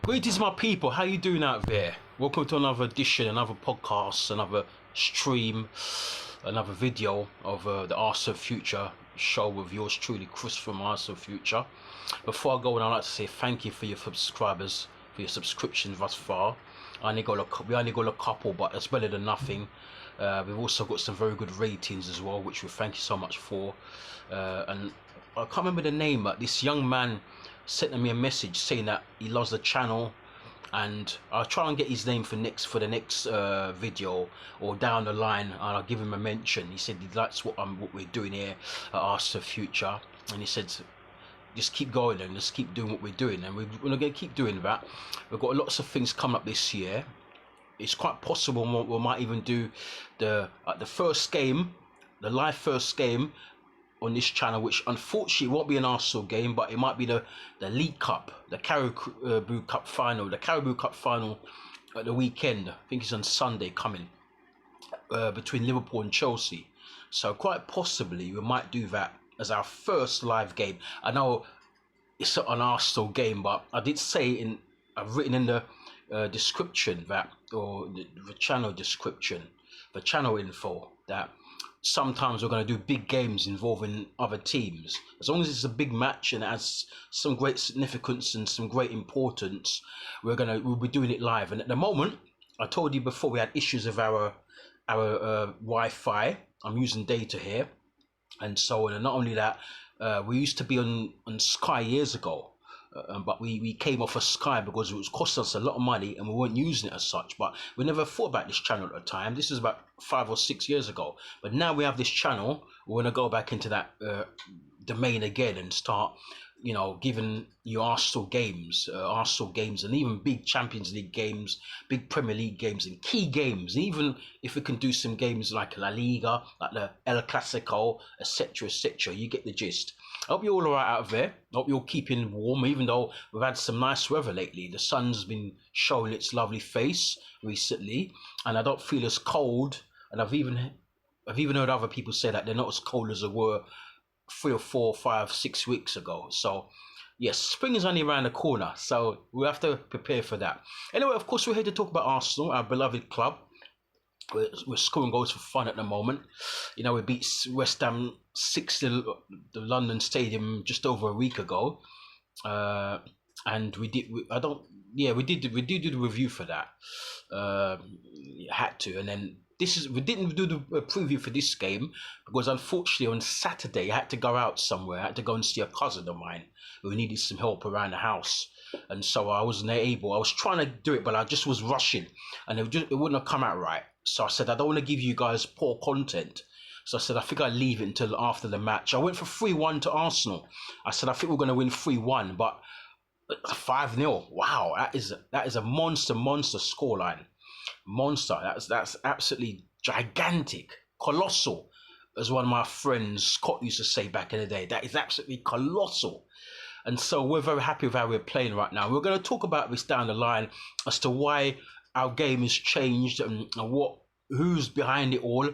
Greetings, my people. How you doing out there? Welcome to another edition, another podcast, another stream, another video of the Arsenal Future show with yours truly, Chris from Arsenal Future. Before I go on, I'd like to say thank you for your subscribers, for your subscriptions thus far. We only got a couple, but it's better than nothing. We've also got some very good ratings as well, which we thank you so much for. And I can't remember the name, but this young man sent me a message saying that he loves the channel, and I'll try and get his name for the next video or down the line, and I'll give him a mention. He said he likes what we're doing here at Arsenal Future, and he said just keep going and just keep doing what we're doing, and we're going to keep doing that. We've got lots of things coming up this year. It's quite possible we might even do the first game, the live first game on this channel, which unfortunately won't be an Arsenal game, but it might be the League Cup, the Carabao Cup final, at the weekend. I think it's on Sunday coming, between Liverpool and Chelsea. So quite possibly we might do that as our first live game. I know it's not an Arsenal game, but I did say I've written in the description that, or the channel description, the channel info, that sometimes we're going to do big games involving other teams. As long as it's a big match and it has some great significance and some great importance, we'll be doing it live. And at the moment, I told you before, we had issues with our Wi-Fi. I'm using data here, and so on. And not only that, we used to be on Sky years ago. But we came off of Sky because it was costing us a lot of money and we weren't using it as such. But we never thought about this channel at the time. This is about 5 or 6 years ago. But now we have this channel. We're going to go back into that domain again and start, giving you Arsenal games, and even big Champions League games, big Premier League games, and key games. And even if we can do some games like La Liga, like the El Clasico, etc., etc., you get the gist. I hope you're all right out there. I hope you're keeping warm, even though we've had some nice weather lately. The sun's been showing its lovely face recently, and I don't feel as cold. And I've even heard other people say that they're not as cold as they were 3 or 4, 5, 6 weeks ago. So yes, spring is only around the corner, so we have to prepare for that. Anyway, of course, we're here to talk about Arsenal, our beloved club. We're scoring goals for fun at the moment. We beat West Ham 6-0 the London Stadium just over a week ago, and we did do the review for that. Had to, and then we didn't do the preview for this game because unfortunately on Saturday I had to go out somewhere. I had to go and see a cousin of mine who needed some help around the house, and so I wasn't able. I was trying to do it, but I just was rushing, and it wouldn't have come out right. So I said, I don't want to give you guys poor content. So I said, I think I'll leave it until after the match. I went for 3-1 to Arsenal. I said, I think we're going to win 3-1, but 5-0. Wow, that is a monster scoreline. Monster. That's absolutely gigantic, colossal, as one of my friends Scott used to say back in the day. That is absolutely colossal. And so we're very happy with how we're playing right now. We're going to talk about this down the line as to why our game has changed and who's behind it all.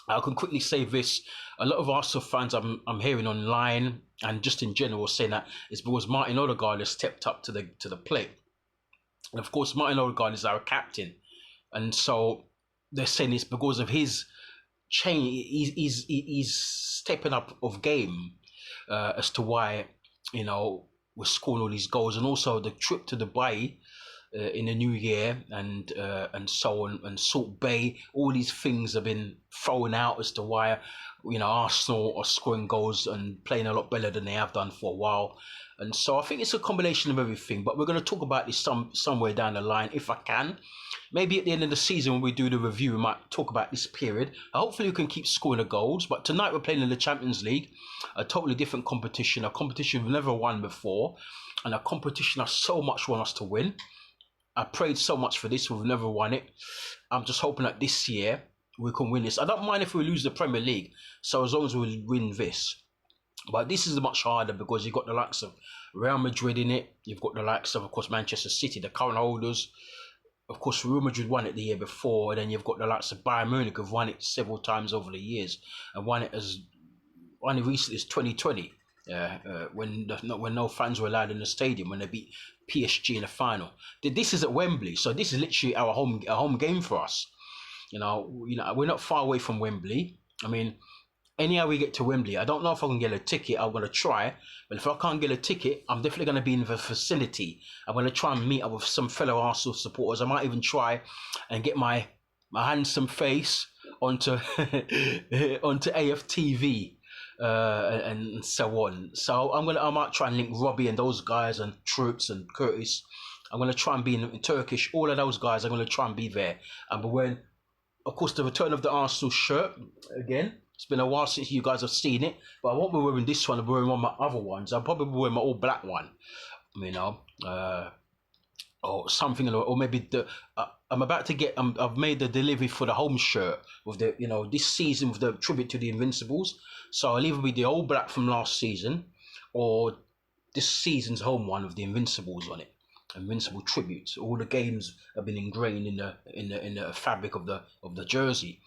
I can quickly say this: a lot of Arsenal fans I'm hearing online and just in general saying that it's because Martin Odegaard has stepped up to the plate. And of course, Martin Odegaard is our captain, and so they're saying it's because of his change. He's stepping up of game as to why we're scoring all these goals, and also the trip to Dubai in the new year and so on, and Salt Bay. All these things have been thrown out as to why Arsenal are scoring goals and playing a lot better than they have done for a while. And so I think it's a combination of everything, but we're going to talk about this somewhere down the line if I can. Maybe at the end of the season when we do the review, we might talk about this period. Hopefully we can keep scoring the goals, but tonight we're playing in the Champions League, a totally different competition, a competition we've never won before, and a competition I so much want us to win. I prayed so much for this. We've never won it. I'm just hoping that this year we can win this. I don't mind if we lose the Premier League, so as long as we win this. But this is much harder because you've got the likes of Real Madrid in it. You've got the likes of course, Manchester City, the current holders. Of course, Real Madrid won it the year before. And then you've got the likes of Bayern Munich who've won it several times over the years. And won it recently as 2020. when no fans were allowed in the stadium when they beat PSG in the final. This is at Wembley, so this is literally our home game for us. We're not far away from Wembley. I mean, anyhow we get to Wembley, I don't know if I can get a ticket. I'm going to try, but if I can't get a ticket, I'm definitely going to be in the vicinity. I'm going to try and meet up with some fellow Arsenal supporters. I might even try and get my handsome face onto onto AFTV and so on. So I might try and link Robbie and those guys and Troops and Curtis. I'm going to try and be in Turkish. All of those guys, I'm going to try and be there. And but when, of course, the return of the Arsenal shirt again. It's been a while since you guys have seen it, but I won't be wearing this one. I'll be wearing one of my other ones. I'll probably be wearing my all black one, or something, or maybe I'm about to get. I've made the delivery for the home shirt with the, this season with the tribute to the Invincibles. So I'll either be the all black from last season, or this season's home one with the Invincibles on it. Invincible tributes. All the games have been ingrained in the fabric of the jersey.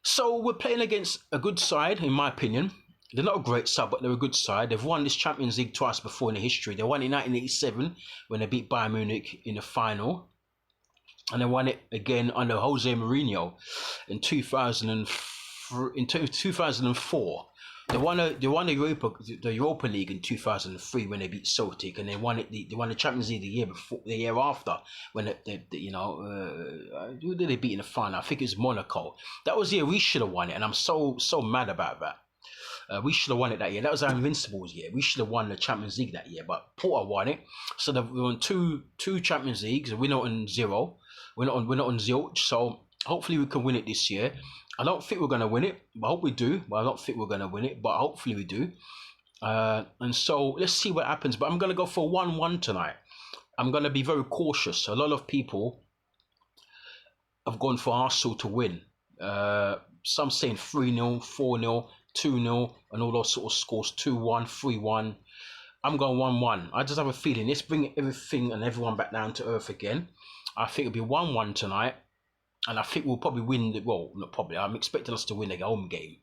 So we're playing against a good side, in my opinion. They're not a great side, but they're a good side. They've won this Champions League twice before in the history. They won in 1987 when they beat Bayern Munich in the final. And they won it again under Jose Mourinho in 2004. They won the Europa League in 2003 when they beat Celtic, and they won the Champions League the year after when who did they beat in the final? I think it was Monaco. That was the year we should have won it, and I'm so mad about that. We should have won it that year. That was our Invincibles year. We should have won the Champions League that year, but Porto won it. So we won two Champions Leagues. We're not on zero. We're not on zilch. So hopefully we can win it this year. I don't think we're going to win it, but I hope we do. But I don't think we're going to win it, but hopefully we do. And so let's see what happens. But I'm going to go for 1-1 tonight. I'm going to be very cautious. A lot of people have gone for Arsenal to win. Some saying 3-0, 4-0, 2-0, and all those sort of scores, 2-1, 3-1. I'm going 1-1. I just have a feeling. Let's bring everything and everyone back down to earth again. I think it'll be 1-1 tonight. And I think we'll probably win. Not probably. I'm expecting us to win the home game.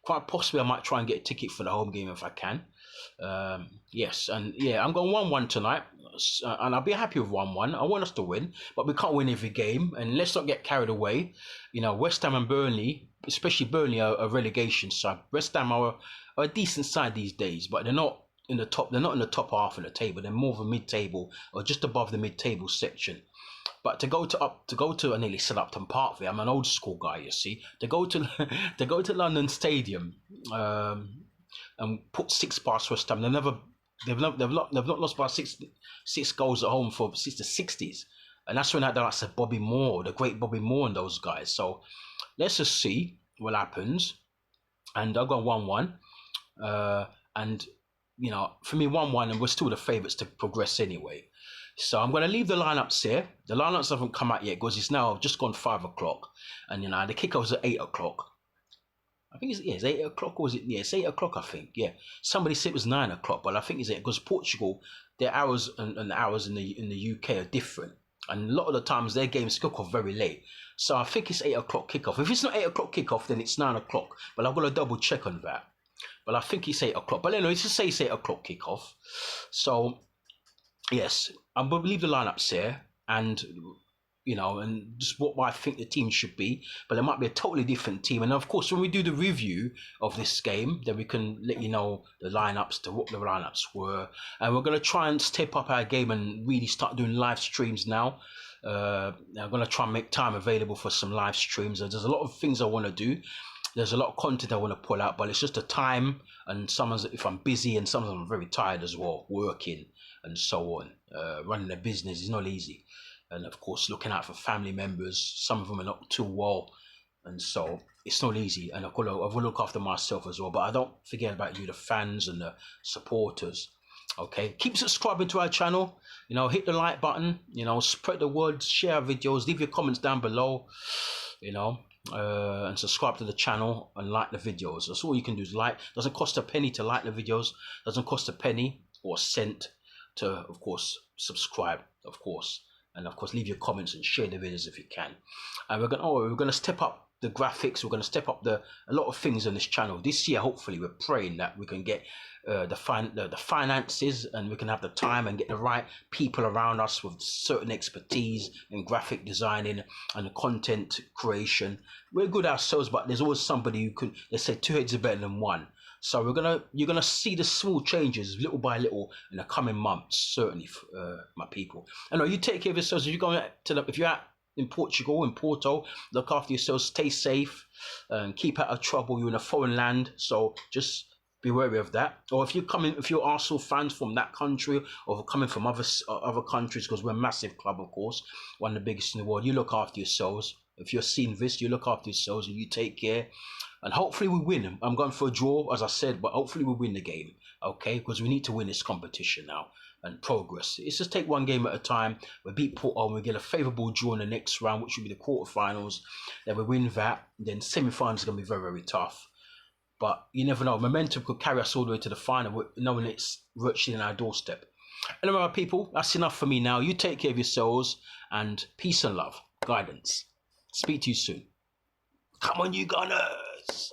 Quite possibly, I might try and get a ticket for the home game if I can. Yes, and yeah, I'm going 1-1 tonight, and I'll be happy with 1-1. I want us to win, but we can't win every game, and let's not get carried away. West Ham and Burnley, especially Burnley, are a relegation side. West Ham are a decent side these days, but they're not in the top. They're not in the top half of the table. They're more of a mid-table or just above the mid-table section. But to go to I nearly said Upton Park there. I'm an old school guy, you see. To go to London Stadium and put 6 past West Ham. They've not lost by six goals at home since the 60s, and that's when I said Bobby Moore, the great Bobby Moore, and those guys. So let's just see what happens. And I'll go 1-1. And for me 1-1, and we're still the favourites to progress anyway. So I'm going to leave the lineups here. The lineups haven't come out yet because it's now just gone 5 o'clock, and the kickoff's at 8 o'clock. I think it's 8 o'clock, or was it? Yeah, it's 8 o'clock. I think. Yeah, somebody said it was 9 o'clock, but I think it's 8 because Portugal, their hours and hours in the UK are different, and a lot of the times their games kick off very late. So I think it's 8 o'clock kickoff. If it's not 8 o'clock kickoff, then it's 9 o'clock. But I've got to double check on that. But I think it's 8 o'clock. But anyway, let's just say it's 8 o'clock kickoff. So yes, I'm going to leave the lineups here, and and just what I think the team should be. But it might be a totally different team. And of course, when we do the review of this game, then we can let you know the lineups, to what the lineups were. And we're going to try and step up our game and really start doing live streams now. I'm going to try and make time available for some live streams. There's a lot of things I want to do. There's a lot of content I want to pull out, but it's just the time. And sometimes if I'm busy, and sometimes I'm very tired as well, working and so on. Running a business is not easy. And of course, looking out for family members. Some of them are not too well, and so it's not easy. And I've got to look after myself as well. But I don't forget about you, the fans and the supporters. Okay, keep subscribing to our channel. Hit the like button. Spread the word, share our videos, leave your comments down below. And subscribe to the channel and like the videos. That's all you can do is like. Doesn't cost a penny to like the videos. Doesn't cost a penny or a cent to, of course, subscribe. Of course. And of course, leave your comments and share the videos if you can. And we're going to step up the graphics. We're going to step up a lot of things on this channel this year. Hopefully, we're praying that we can get the finances, and we can have the time and get the right people around us with certain expertise in graphic designing and content creation. We're good ourselves, but there's always somebody who could. They say two heads are better than one. So you're gonna see the small changes little by little in the coming months. Certainly, my people. I know you take care of yourselves. If you're going if you're out in Portugal, in Porto, look after yourselves. Stay safe and keep out of trouble. You're in a foreign land, so just be wary of that. Or if you're Arsenal fans from that country, or coming from other countries, because we're a massive club, of course, one of the biggest in the world. You look after yourselves. If you're seeing this, you look after yourselves and you take care. And hopefully we win. I'm going for a draw, as I said, but hopefully we win the game, okay? Because we need to win this competition now and progress. It's just take one game at a time. We beat Porto and we get a favourable draw in the next round, which will be the quarterfinals. Then we win that. Then semi-finals is going to be very, very tough. But you never know. Momentum could carry us all the way to the final, knowing it's virtually in our doorstep. Anyway, my people, that's enough for me now. You take care of yourselves, and peace and love, guidance. Speak to you soon. Come on, you Gunners!